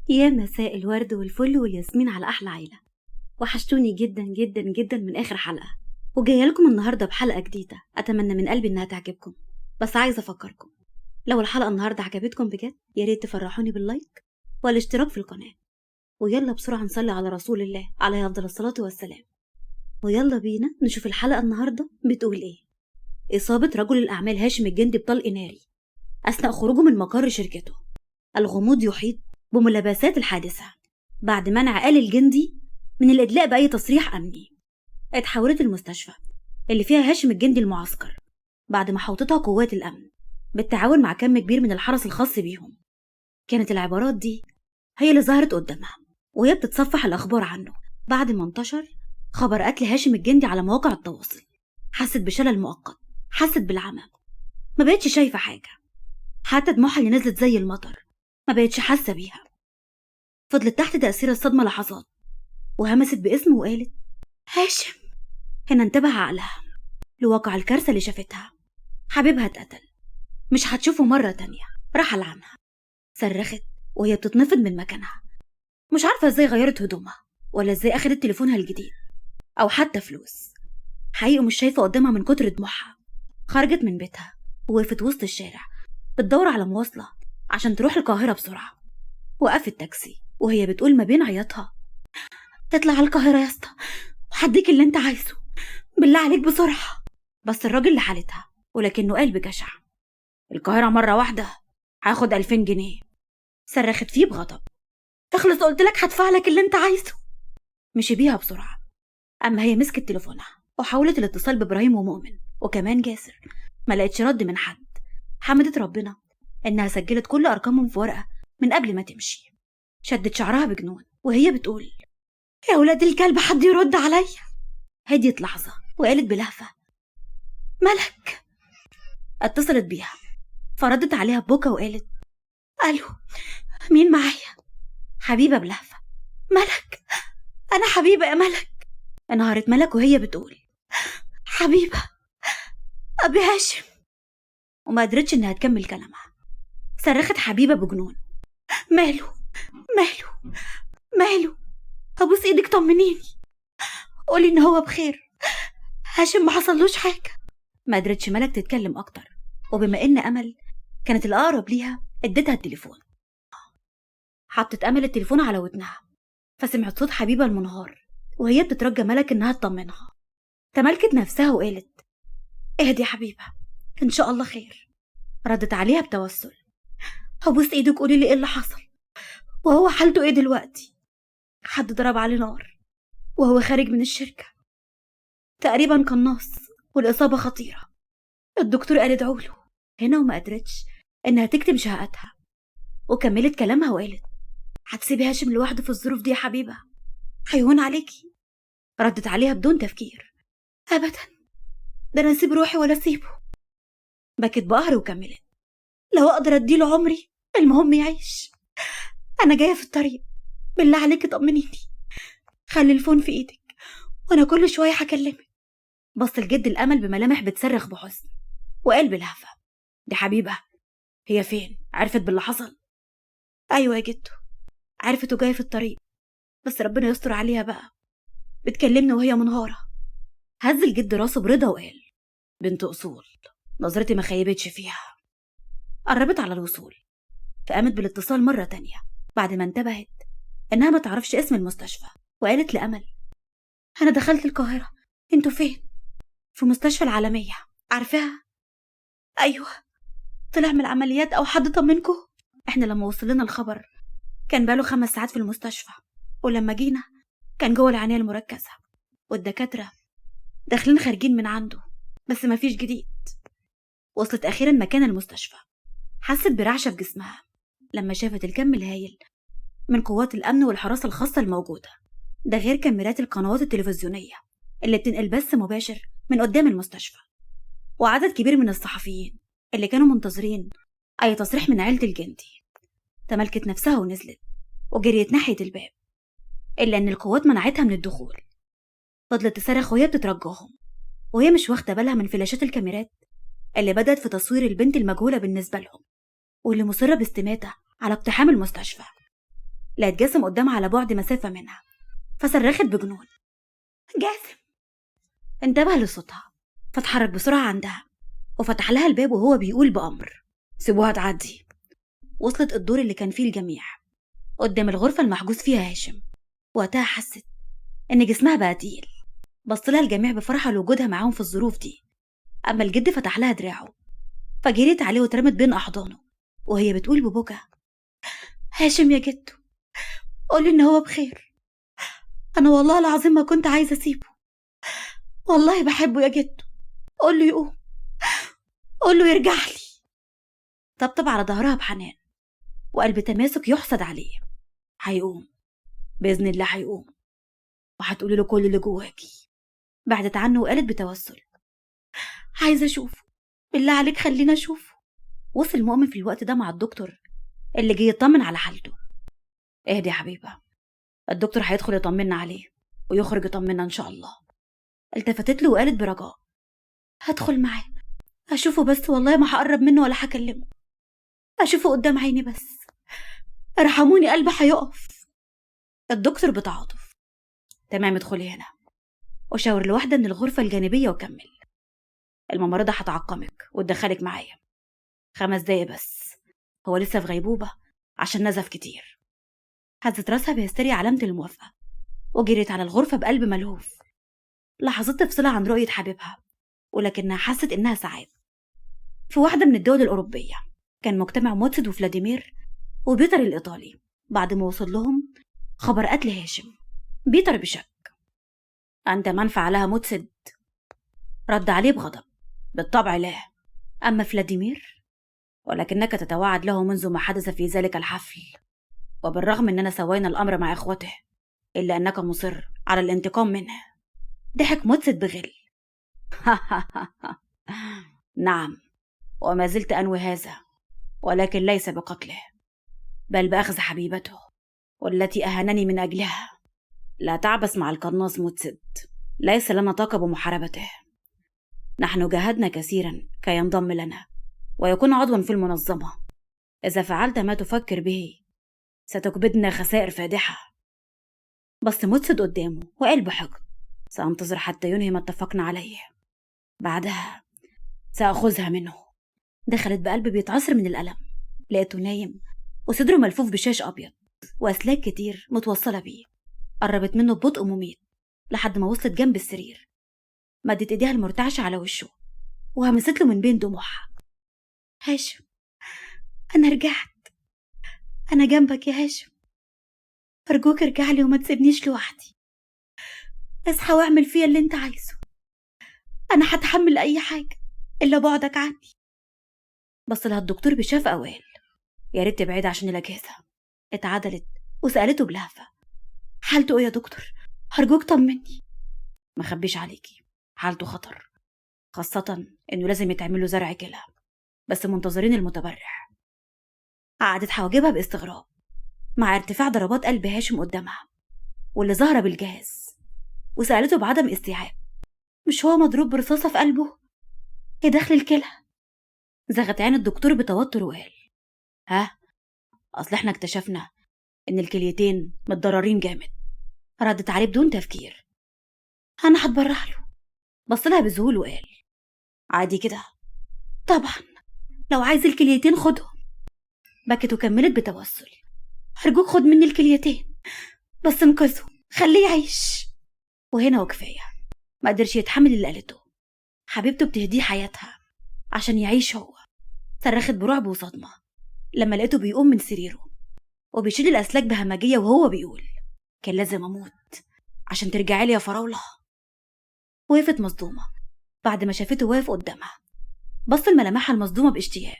يا مساء الورد والفل والياسمين على أحلى عيلة. وحشتوني جدا جدا جدا من آخر حلقة، وجاية لكم النهاردة بحلقة جديدة أتمنى من قلبي إنها تعجبكم. بس عايزة أفكركم، لو الحلقة النهاردة عجبتكم بجد يا ريت تفرحوني باللايك والاشتراك في القناة، ويلا بسرعة نصلي على رسول الله عليه أفضل الصلاة والسلام. ويلا بينا نشوف الحلقة النهاردة بتقول إيه. إصابة رجل الأعمال هاشم الجندي بطلق ناري أثناء خروجه من مقر شركته. الغموض يحيط بملابسات الحادثة بعد منع آل الجندي من الإدلاء بأي تصريح أمني. اتحولت المستشفى اللي فيها هاشم الجندي المعسكر بعد ما حوطتها قوات الأمن بالتعاون مع كم كبير من الحرس الخاص بيهم. كانت العبارات دي هي اللي ظهرت قدامها وهي بتتصفح الأخبار عنه بعد ما انتشر خبر قتل هاشم الجندي على مواقع التواصل. حست بشلل مؤقت، حست بالعمى، ما بقتش شايفة حاجة، حتى دموعها اللي نزلت زي المطر ما بقتش حاسة بيها. فضلت تحت تأثير الصدمة لحظات وهمست باسمه وقالت هاشم. هنا انتبه عقلها لواقع الكارثة اللي شافتها. حبيبها اتقتل، مش هتشوفه مرة تانية، رحل عنها. صرخت وهي بتتنفض من مكانها، مش عارفة ازاي غيرت هدومها ولا ازاي اخدت تليفونها الجديد او حتى فلوس. حقيقة مش شايفة قدامها من كتر دموعها. خرجت من بيتها ووقفت وسط الشارع بتدور على مواصلة عشان تروح القاهرة بسرعة. وقفت تاكسي وهي بتقول ما بين عياطها اطلع على القاهرة يا اسطى وهديك اللي انت عايزه، بالله عليك بسرعة. بس الراجل لحالتها ولكنه قال بجشع القاهرة مرة واحدة هاخد 2000 جنيه. صرخت فيه بغضب اخلص قلت لك هدفع لك اللي انت عايزه. مشي بيها بسرعة. اما هي مسكت تليفونها وحاولت الاتصال بإبراهيم ومؤمن وكمان جاسر، ما لقتش رد من حد. حمدت ربنا انها سجلت كل ارقامهم في ورقة من قبل ما تمشي. شدت شعرها بجنون وهي بتقول يا ولاد الكلب حد يرد عليا. هديت لحظة وقالت بلهفة ملك. اتصلت بيها فردت عليها ببكا وقالت الو مين معايا؟ حبيبة بلهفة ملك، انا حبيبة يا ملك. انهارت ملك وهي بتقول حبيبة ابي هاشم، وما قدرتش انها تكمل كلامها. صرخت حبيبة بجنون ماله ماله ماله، ابوس ايدك طمنيني، قولي ان هو بخير، هاشم ما حصلوش حاجة. ما قدرتش ملك تتكلم اكتر، وبما ان امل كانت الاقرب ليها اديتها التليفون. حطت امل التليفون على ودنها فسمعت صوت حبيبة المنهار وهي بتترجى ملك انها تطمنها. تملكت نفسها وقالت اهدي يا حبيبة ان شاء الله خير. ردت عليها بتوسل هبوس ايدك قولي لي ايه اللي حصل، وهو حالته ايه دلوقتي؟ حد ضرب عليه نار وهو خارج من الشركة، تقريبا قناص والإصابة خطيرة، الدكتور قال ادعوله. هنا وما قدرتش انها تكتم شهقتها وكملت كلامها وقالت هتسيبي هاشم لوحده في الظروف دي يا حبيبة؟ هيهون عليكي. ردت عليها بدون تفكير ابدا، ده انا اسيب روحي ولا اسيبه. بكت بقهر وكملت لو اقدر اديله عمري المهم يعيش. انا جايه في الطريق، بالله عليكي طمنيني، خلي الفون في ايدك وانا كل شويه هكلمك. بص الجد الامل بملامح بتصرخ بحزن وقال بلهفه دي حبيبه هي فين؟ عرفت باللي حصل؟ ايوه يا جدو عرفت وجايه في الطريق، بس ربنا يستر عليها بقى، بتكلمني وهي منهاره. هز الجد راسه برضا وقال بنت اصول، نظرتي ما خيبتش فيها. قربت على الوصول فقامت بالاتصال مرة تانية بعد ما انتبهت انها ما تعرفش اسم المستشفى، وقالت لأمل انا دخلت القاهرة، انتوا فين؟ في مستشفى العالمية، عارفاها؟ ايوه، طلع من العمليات او حد طمنكم؟ احنا لما وصلنا الخبر كان بقاله 5 ساعات في المستشفى، ولما جينا كان جوه العناية المركزة والدكاترة داخلين خارجين من عنده، بس ما فيش جديد. وصلت اخيرا مكان المستشفى، حست برعشة في جسمها لما شافت الكم الهائل من قوات الأمن والحراسة الخاصة الموجودة، ده غير كاميرات القنوات التلفزيونية اللي بتنقل بث مباشر من قدام المستشفى، وعدد كبير من الصحفيين اللي كانوا منتظرين أي تصريح من عيلة الجندي. تملكت نفسها ونزلت وجريت ناحية الباب، إلا أن القوات منعتها من الدخول. فضلت تصرخ وهي بتترجاهم وهي مش واخدة بالها من فلاشات الكاميرات اللي بدأت في تصوير البنت المجهولة بالنسبة لهم واللي مصرة باستماتة على اقتحام المستشفى. لقت جاسم قدامها على بعد مسافة منها، فصرخت بجنون: جاسم! انتبه لصوتها، فاتحرك بسرعة عندها وفتح لها الباب وهو بيقول بأمر: سيبوها تعدي. وصلت الدور اللي كان فيه الجميع قدام الغرفة المحجوز فيها هاشم. وقتها حست إن جسمها بقى تقيل. بصلها الجميع بفرحة لوجودها معاهم في الظروف دي. أما الجد فتح لها دراعه، فجريت عليه واترمت بين أحضانه وهي بتقول ببكا: هاشم يا جدو، قولي إن هو بخير. أنا والله العظيم ما كنت عايزة أسيبه، والله بحبه يا جدو. قوله يقوم، قوله يرجع لي. طبطب على ظهرها بحنان وقلب تماسك يحسد عليه. هيقوم بإذن الله، هيقوم، وهتقولي له كل اللي جواكي. بعدت عنه وقالت بتوسل: عايزة أشوفه، بالله عليك خلينا أشوفه. وصل مؤمن في الوقت ده مع الدكتور اللي جه يطمن على حالته. اهدي يا حبيبة، الدكتور هيدخل يطمنا عليه ويخرج يطمنا إن شاء الله. التفتت له وقالت برجاء: هدخل معاه أشوفه، بس والله ما هقرب منه ولا هكلمه، أشوفه قدام عيني بس، ارحموني قلبي هيقف. الدكتور بتعاطف: تمام، ادخلي هنا وشاور لواحدة من الغرفة الجانبية وكمل. الممرضة هتعقمك وتدخلك معايا 5 دقايق بس، هو لسه في غيبوبة عشان نزف كتير. هزت راسها بهستيريا علامة الموافقة وجريت على الغرفة بقلب ملهوف. لحظات تفصلها عن رؤية حبيبها، ولكنها حست إنها ساعات. في واحدة من الدول الأوروبية كان مجتمع موتسد وفلاديمير وبيتر الإيطالي. بعد ما وصل لهم خبر قتل هاشم، بيتر بشك: أنت من فعلها موتسد؟ رد عليه بغضب: بالطبع لا. أما فلاديمير، ولكنك تتوعد له منذ ما حدث في ذلك الحفل، وبالرغم أننا سوينا الأمر مع إخوته إلا أنك مصر على الانتقام منه. ضحك موتسد بغل: نعم، وما زلت أنوي هذا، ولكن ليس بقتله، بل بأخذ حبيبته والتي أهانني من أجلها. لا تعبس مع القناص موتسد، ليس لنا طاقة بمحاربته. نحن جاهدنا كثيرا كي ينضم لنا ويكون عضوا في المنظمة. إذا فعلت ما تفكر به ستكبدنا خسائر فادحة. بس موتسد قدامه وقال بحقد: سأنتظر حتى ينهي ما اتفقنا عليه، بعدها سأخذها منه. دخلت بقلب بيتعصر من الألم، لقيته نايم وصدره ملفوف بشاش أبيض وأسلاك كتير متوصلة بيه. قربت منه ببطء مميت لحد ما وصلت جنب السرير، مدت ايديها المرتعشة على وشه وهمست له من بين دموعها: هاشم، أنا رجعت، أنا جنبك يا هاشم، أرجوك ارجع لي وما تسيبنيش لوحدي. اصحى واعمل فيا اللي انت عايزه، أنا هتحمل أي حاجة إلا بعدك عني. بص لها الدكتور بشفقة وقال: يا ريت تبعد عشان الأجهزة. اتعدلت وسألته بلهفة: حالته ايه يا دكتور؟ أرجوك طمني. ما خبيش عليكي، حالته خطر، خاصة إنه لازم يتعمل له زرع كلى، بس منتظرين المتبرع. قعدت حواجبها باستغراب مع ارتفاع ضربات قلب هاشم قدامها واللي ظهر بالجهاز، وسألته بعدم استيعاب: مش هو مضروب برصاصة في قلبه؟ ايه دخل الكلى؟ زغت عين الدكتور بتوتر وقال: ها، أصل احنا اكتشفنا إن الكليتين متضررين جامد. ردت عليه بدون تفكير: أنا هتبرع له. بصلها بذهول وقال: عادي كده؟ طبعا، لو عايز الكليتين خدهم. بكت وكملت بتوسل: أرجوك خد مني الكليتين، بس انقذه، خليه يعيش. وهنا وكفاية، ما قدرش يتحمل اللي قالته. حبيبته بتهديه حياتها عشان يعيش هو. صرخت برعب وصدمة لما لقيته بيقوم من سريره وبيشيل الأسلاك بهمجية وهو بيقول: كان لازم أموت عشان ترجعي لي يا فراولة. وقفت مصدومة بعد ما شافته واقف قدامها. بص لملامحها المصدومة باشتياق،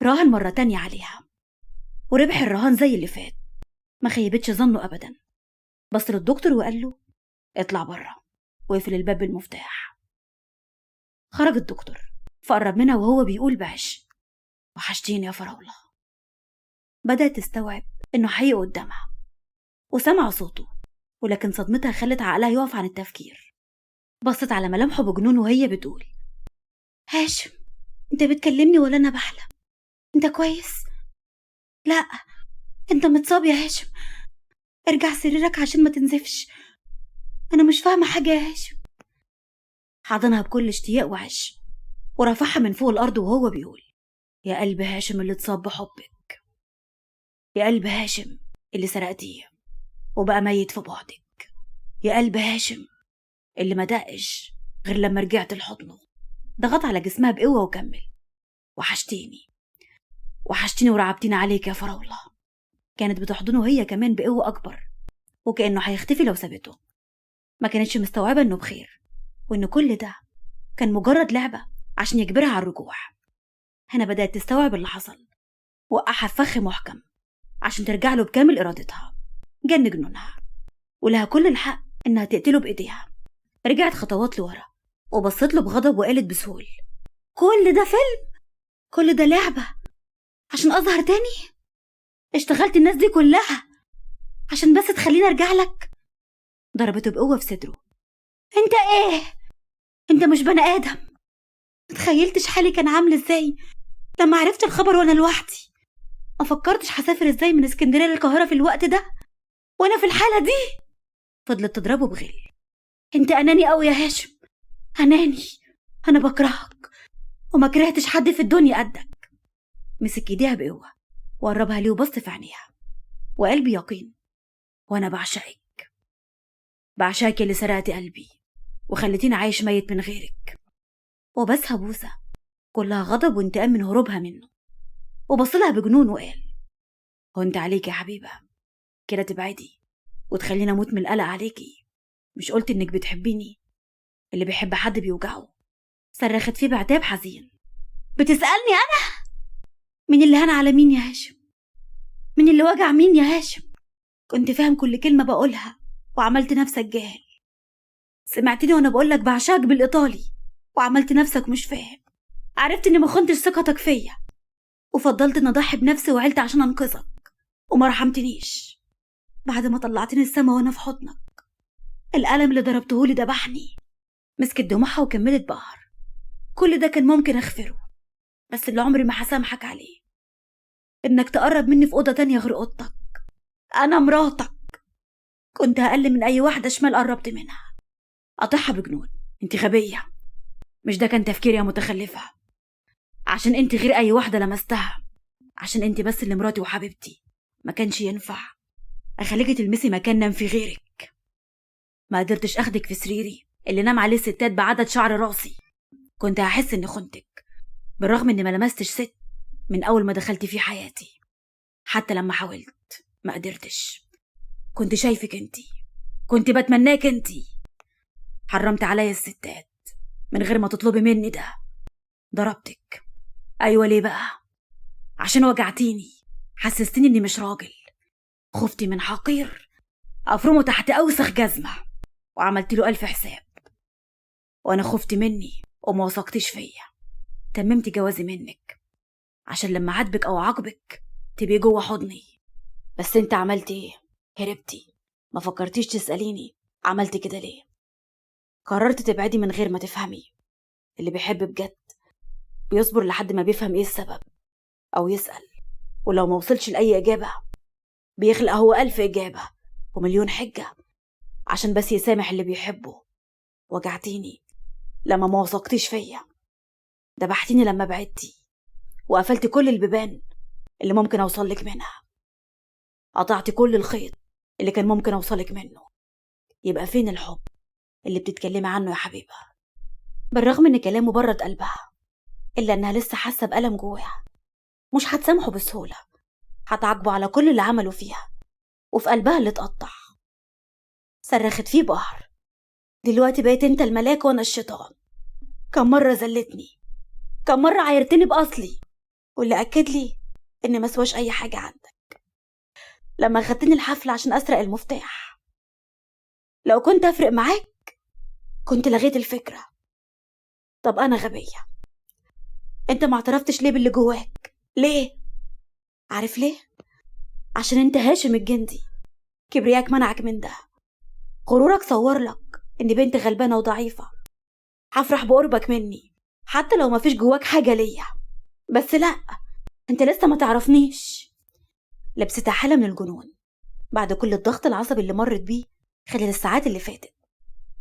راهن مرة تانية عليها وربح الرهان زي اللي فات، ما خيبتش ظنه أبدا. بص للدكتور وقال له: اطلع برا وقفل الباب بالمفتاح. خرج الدكتور فقرب منها وهو بيقول بعش: وحشتيني يا فراولة. بدأت تستوعب إنه حقيقي قدامها وسمع صوته، ولكن صدمتها خلت عقلها يقف عن التفكير. بصت على ملامحه بجنون وهي بتقول: هاشم، انت بتكلمني ولا انا بحلم؟ انت كويس؟ لا، انت متصاب يا هاشم، ارجع سريرك عشان ما تنزفش، أنا مش فاهمة حاجة يا هاشم. حضنها بكل اشتياق وعش ورفعها من فوق الأرض وهو بيقول: يا قلب هاشم اللي اتصاب بحبك، يا قلب هاشم اللي سرقتيه وبقى ميت في بعدك، يا قلب هاشم اللي ما دقش غير لما رجعت لحضنه. ضغط على جسمها بقوة وكمل: وحشتيني ورعبتيني عليك يا فراولة. كانت بتحضنه هي كمان بقوة أكبر، وكأنه هيختفي لو سابته. ما كانتش مستوعبة إنه بخير، وإن كل ده كان مجرد لعبة عشان يجبرها على الرجوع. هنا بدأت تستوعب اللي حصل، وقعها في فخ محكم عشان ترجع له بكامل إرادتها. جن جنونها ولها كل الحق إنها تقتله بإيديها. رجعت خطوات لورا وبصت له بغضب وقالت بسهول: كل ده فيلم؟ كل ده لعبة عشان أظهر تاني؟ اشتغلت الناس دي كلها عشان بس تخليني أرجع لك؟ ضربته بقوة في صدره: انت ايه؟ انت مش بني آدم. متخيلتش حالي كان عامل ازاي لما عرفت الخبر وانا لوحدي. ما فكرتش هسافر ازاي من اسكندرية للقاهرة في الوقت ده وانا في الحالة دي. فضلت تضربه بغل: انت اناني قوي يا هاشم، اناني. انا بكرهك وما كرهتش حد في الدنيا قدك. مسك ايديها بقوة وقربها ليه وبص في عينيها وقال بيقين: وانا بعشقك اللي سرقتي قلبي وخلتيني عايش ميت من غيرك. وبسها بوسة كلها غضب وانتقام من هروبها منه، وبصلها بجنون وقال: هو انت عليك يا حبيبة كده تبعدي وتخليني اموت من القلق عليكي؟ مش قلت انك بتحبيني؟ اللي بيحب حد بيوجعه. صرخت فيه بعتاب حزين: بتسألني انا؟ مين اللي هان على مين يا هاشم؟ مين اللي وجع مين يا هاشم؟ كنت فاهم كل كلمة بقولها وعملت نفسك جاهل. سمعتني وانا بقولك بعشقك بالايطالي وعملت نفسك مش فاهم. عرفت اني ما خنتش ثقتك فيا وفضلت ان اضحي بنفسي وعيلتي عشان انقذك، وما رحمتنيش بعد ما طلعتني السما وانا في حضنك. الألم اللي ضربتهولي ذبحني. مسكت دموعها وكملت بقهر: كل ده كان ممكن اغفره، بس اللي عمري ما هسامحك عليه انك تقرب مني في اوضه تانية غير اوضتك. انا مراتك، كنت اقل من اي واحده شمال قربت منها. قاطعها بجنون: انت غبيه، مش ده كان تفكيري يا متخلفه. عشان انت غير اي واحده لمستها، عشان انت بس اللي مراتي وحبيبتي. ما كانش ينفع اخليكي تلمسي مكان نام في غيرك. ما قدرتش اخدك في سريري اللي نام عليه الستات بعدد شعر راسي. كنت هحس اني خنتك، بالرغم اني ما لمستش ست من اول ما دخلت في حياتي. حتى لما حاولت ما قدرتش. كنت شايفك انتي، كنت بتمناك انتي. حرمت عليا الستات من غير ما تطلبي مني ده. ضربتك، ايوه ليه بقى؟ عشان وجعتيني، حسستيني اني مش راجل. خفتي من حقير افرمه تحت اوسخ جزمه وعملت له 1000 حساب. وانا خفتي مني وما وثقتيش فيا، تممتي جوازي منك عشان لما عاتبك او عاقبك تبقي جوه حضني. بس انت عملت ايه؟ هربتي، ما فكرتيش تسأليني عملت كده ليه. قررت تبعدي من غير ما تفهمي. اللي بيحب بجد بيصبر لحد ما بيفهم ايه السبب او يسأل، ولو ما وصلش لأي إجابة بيخلق هو 1000 إجابة ومليون حجة عشان بس يسامح اللي بيحبه. وجعتيني لما ما وثقتيش فيا، دبحتيني لما بعدتي، وقفلت كل البيبان اللي ممكن أوصلك منها، قطعت كل الخيط اللي كان ممكن أوصلك منه. يبقى فين الحب اللي بتتكلمي عنه يا حبيبة؟ بالرغم ان كلامه برد قلبها، إلا انها لسه حاسة بألم جواها. مش هتسامحه بسهولة، هتعاقبه على كل اللي عمله فيها وفي قلبها اللي اتقطع. صرخت فيه بقهر: دلوقتي بقيت انت الملاك وانا الشيطان. كم مرة زلتني، كم مرة عايرتني بأصلي، واللي أكد لي إني مسواش أي حاجة عندك. لما خدتني الحفلة عشان أسرق المفتاح، لو كنت أفرق معاك كنت لغيت الفكرة. طب أنا غبية، انت ما اعترفتش ليه باللي جواك؟ ليه؟ عارف ليه؟ عشان انت هاشم الجندي. كبرياك منعك من ده، غرورك صورلك اني بنت غلبانة وضعيفة هفرح بقربك مني حتى لو ما فيش جواك حاجة ليا. بس لا، انت لسه ما تعرفنيش. لبست حالة من الجنون، بعد كل الضغط العصبي اللي مرت بيه خلال الساعات اللي فاتت،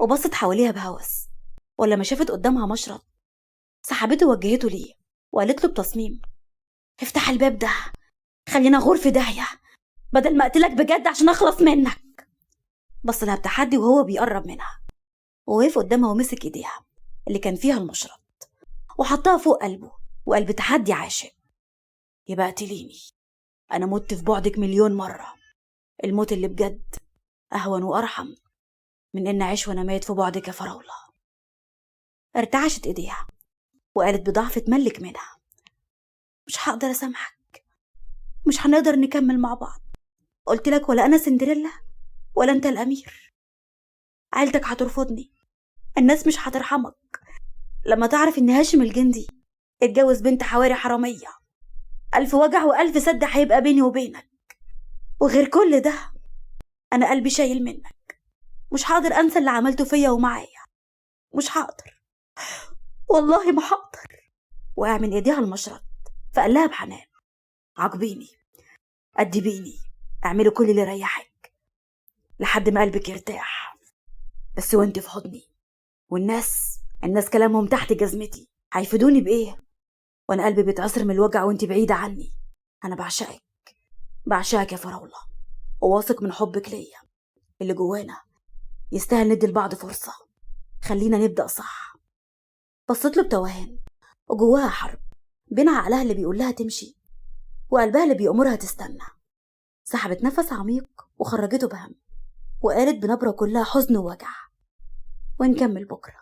وبصت حواليها بهوس. ولما شافت قدامها مشرط سحبته ووجهته ليه وقالت له بتصميم: افتح الباب ده، خلينا غور في داهية بدل ما اقتلك بجد عشان اخلص منك. بص لها بتحدي وهو بيقرب منها، ووقف قدامها ومسك ايديها اللي كان فيها المشرط وحطها فوق قلبه وقلب تحدي عاشق. يبقى اقتليني، انا مت في بعدك مليون مرة. الموت اللي بجد اهون وارحم من ان اعيش وانا ميت في بعدك يا فراولة. ارتعشت ايديها وقالت بضعف تملك منها: مش هقدر اسامحك، مش هنقدر نكمل مع بعض. قلت لك ولا انا سندريلا ولا انت الامير. عيلتك هترفضني، الناس مش هترحمك لما تعرف ان هاشم الجندي اتجوز بنت حواري حرامية. الف وجع والف سد هيبقى بيني وبينك، وغير كل ده انا قلبي شايل منك. مش هقدر انسى اللي عملته فيا ومعايا، مش هقدر، والله ما هقدر. وقع من ايديها المشرط فقال لها بحنان: عاقبيني، أدبيني، اعملي كل اللي يريحك لحد ما قلبك يرتاح، بس وانت في حضني. والناس كلامهم تحت جزمتي، هيفيدوني بايه وانا قلبي بيتعصر من الوجع وانت بعيدة عني؟ انا بعشقك يا فراولة، وواثق من حبك ليا اللي جوانا يستاهل ندي لبعض فرصة. خلينا نبدأ صح. بصت له بتوهان وجواها حرب بين عقلها اللي بيقول لها تمشي وقلبها اللي بيأمرها تستنى. سحبت نفس عميق وخرجته بهم وقالت بنبرة كلها حزن ووجع: ونكمل بكرة.